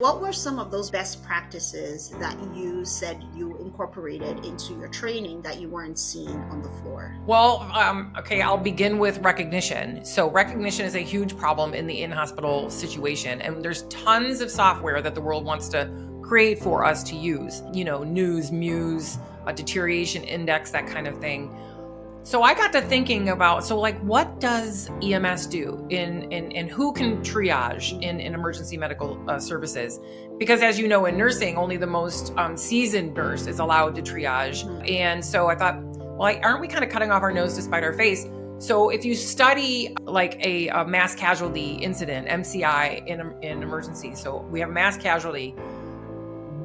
What were some of those best practices that you said you incorporated into your training that you weren't seeing on the floor? Well, okay, I'll begin with recognition. So, recognition is a huge problem in the in hospital situation. And there's tons of software that the world wants to create for us to use, News, Muse, a deterioration index, that kind of thing. So I got to thinking about, what does EMS do in who can triage in emergency medical services? Because as you know, in nursing, only the most seasoned nurse is allowed to triage. Mhm. And so I thought, well, aren't we kind of cutting off our nose to spite our face? So if you study like a mass casualty incident, MCI in emergency, so we have mass casualty.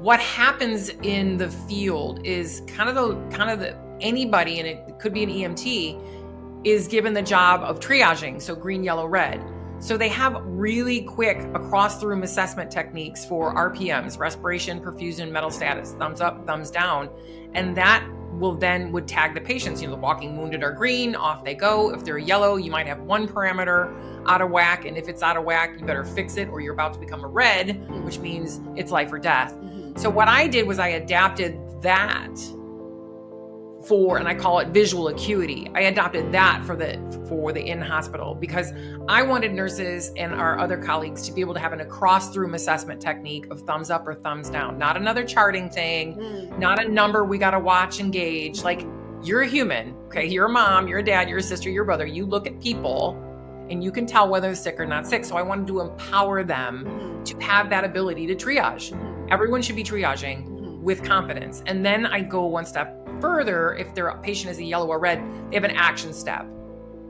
What happens in the field is kind of the anybody, and it could be an EMT, is given the job of triaging, so green, yellow, red. So they have really quick across the room assessment techniques for RPMs, respiration, perfusion, mental status, thumbs up, thumbs down, and that would tag the patients. The walking wounded are green, off they go. If they're yellow, you might have one parameter out of whack, and if it's out of whack, you better fix it or you're about to become a red, which means it's life or death. Mhm. So what I did was I adapted that and I call it visual acuity. I adopted that for the in-hospital because I wanted nurses and our other colleagues to be able to have an across-the-room assessment technique of thumbs up or thumbs down, not another charting thing, not a number we got to watch and gauge. Like, you're a human, okay? You're a mom, you're a dad, you're a sister, you're a brother. You look at people and you can tell whether they're sick or not sick. So I wanted to empower them to have that ability to triage. Everyone should be triaging with confidence. And then I go one step further. If their patient is a yellow or red, they have an action step.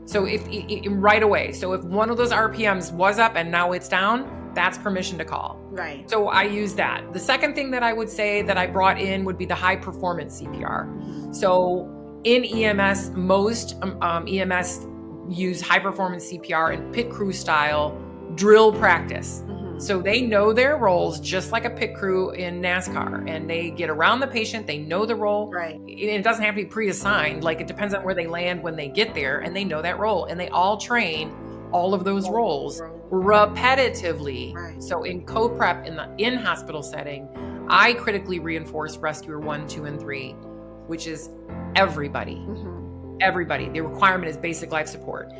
So if right away, so if one of those RPMs was up and now it's down, that's permission to call. Right. So I use that. The second thing that I would say that I brought in would be the high performance CPR. So in EMS, most EMS use high performance CPR in pit crew style drill practice. So they know their roles just like a pit crew in NASCAR, and they get around the patient. They know the role. Right. And it doesn't have to be pre-assigned. Like, it depends on where they land when they get there, and they know that role, and they all train all of those roles repetitively. Right. So in co-prep in the in-hospital setting, I critically reinforce rescuer 1, 2, and 3, which is everybody. Everybody. The requirement is basic life support.